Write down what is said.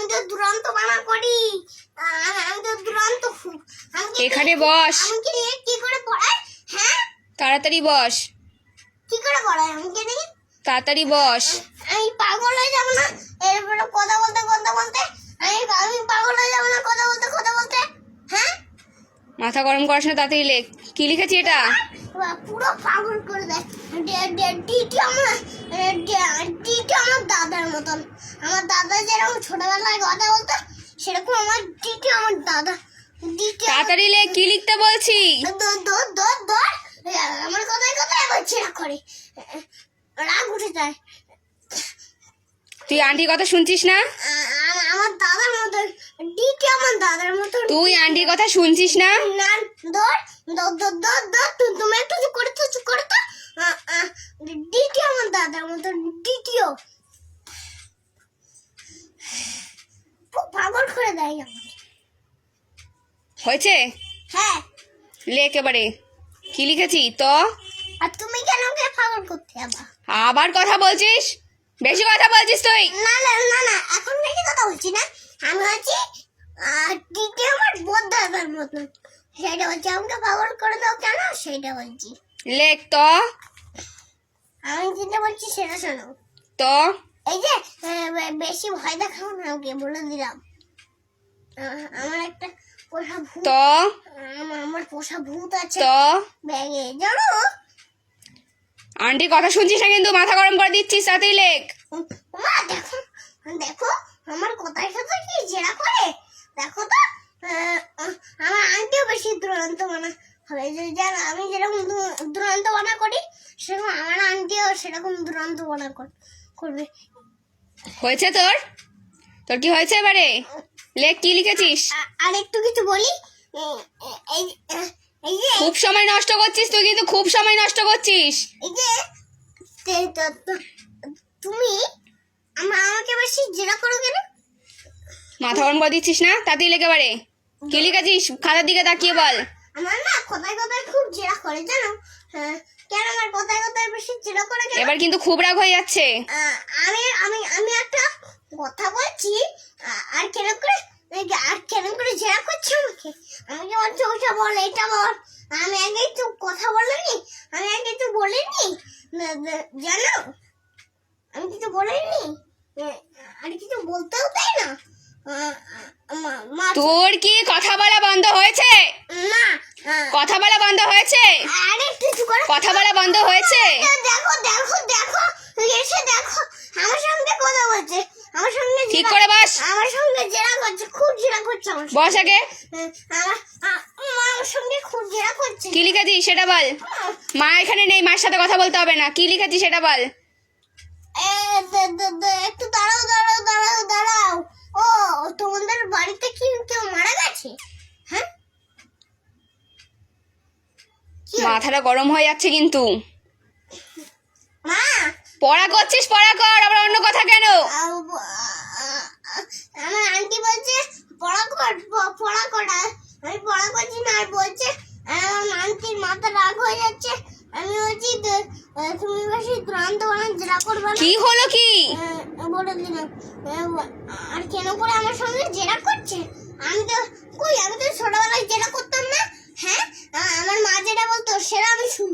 আমি তো দুরন্ত বানা করি, আমি তো দুরন্ত খুব। এখানে বস। আমাকে কি করে পড়ায়? হ্যাঁ তাড়াতাড়ি বস, কি করে পড়ায় আমাকে দেখি? তাড়াতাড়ি বস। আমি পাগল হয়ে যাবো না এরপরে কথা বলতে আমি পাগল হয়ে যাবো না কথা বলতে? হ্যাঁ মাথা গরম করাস না, তাড়াতাড়ি লেখ। কি লিখেছি এটা? পুরো পাগল করে দেয়। ডিটি আমার দাদার মতন। আমার দাদা যেরকম ছোটবেলায় কথা বলতো সেরকম আমার ডিটি আমার দাদা। তাড়াতাড়ি লেখ, কি লিখতে বলছি? আমার কথায় আবার ছেড়া করে, রাগ উঠে যায়। তুই আন্টির কথা শুনছিস না? আমার দাদার মতন ডিটি আমার দাদার মতন। তুই আন্টির কথা শুনছিস না? না তুমি একটু চুপ করে তো। ডিটি আমার দাদার মতন, ডিটিও খুব পাগল করে দেয় আমাকে। হয়েছে? হ্যাঁ লেখ এবারে। কি লিখেছি তো? আর তুমি কেন ওকে পাগল করতে আবার কথা বলছিস, বেশি কথা বলছিস তুই। না এখন বেশি কথা বলছি না। আমি হচ্ছি ডিটি আমার বোধ দাদার মতন, সেটা হচ্ছে। আমাকে পাগল করে দাও কেন সেটা বলছি। লেখ তো। আমি যেটা বলছি সেটা শোনো তো এই যে বেশি ভয় দেখাও না, আমাকে বলে দিলাম। আমার একটা পোষা ভূত, তো আমার পোষা ভূত আছে তো ব্যাগে, জানো? আন্টির কথা শুনছিস না কিন্তু, মাথা গরম করে দিচ্ছিস। তাড়াতাড়ি লেখ। মা দেখো আমার কথার সাথে কি জেরা করে, দেখো তো। আমার আন্টিও বেশি দুরন্ত বানা হবে, আমি যেরকম দুরন্ত বানা করি সেরকম আমার আন্টিও সেরকম দুরন্ত বানা করবে। হয়েছে তোর? তোর কি হয়েছে এবারে? লেখ, কি লিখেছিস? আর একটু কিছু বলি, এই যে খুব সময় নষ্ট করছিস তুই, কিন্তু খুব সময় নষ্ট করছিস। এই যে তুমি আমাকে বেশি জেরা করো কেন? মাথা গরম করে দিচ্ছিস না? তাড়াতাড়ি লেখ এবারে। কি লিখেছিস? খাতার দিকে তাকিয়ে বল। আমার না কথায় খুব জেরা করে, জানো? কেন আমার কথায় বেশি জেরা করে কেন? এবার কিন্তু খুব রাগ হয়ে যাচ্ছে। আমি একটা কথা বলছি আর কেন করে জেরা করছো আমাকে বলছো ওটা বল এটা বল। আমি আগে একটু কথা বলিনি, জানো? আমি কিছু বলিনি, আর কিছু বলতেও তাই না। তোর কি কথা বলা বন্ধ হয়েছে? না কথা বলা বন্ধ হয়েছে? আরে কিছু করে কথা বলা বন্ধ হয়েছে? দেখো এসে দেখো আমার সঙ্গে কথা বলছে, আমার সঙ্গে ঠিক করে বস। আমার সঙ্গে জেরা করছে, খুব জেরা করছে আমার সঙ্গে। বস আগে। আমার সঙ্গে খুব জেরা করছে। কি লিখেছিস সেটা বল। মা এখানে নেই, মার সাথে কথা বলতে হবে না। কি লিখেছিস সেটা বল। একটু দাঁড়াও। ও তোমাদের বাড়িতে কি কেউ মারা গেছে? হ্যাঁ মাথাটা গরম হয়ে যাচ্ছে কিন্তু। মা পড়া করছিস, পড়া কর, আবার অন্য কথা কেন? আমার আন্টি বলছে পড়া কর। আমি পড়া করছি না, আর বলছে আমার আন্টির মাথা রাগ হয়ে যাচ্ছে। আমি বলছি তুমি বেশি দুরন্ত জেরা করবে না। কি হলো কি? বলে দিলাম। আর কেন করে আমার সঙ্গে জেরা করছে? আমি তো ছোটবেলায় জেরা করতাম না। হ্যাঁ আমার মা যেটা বলতো সেটা আমি শুনতাম।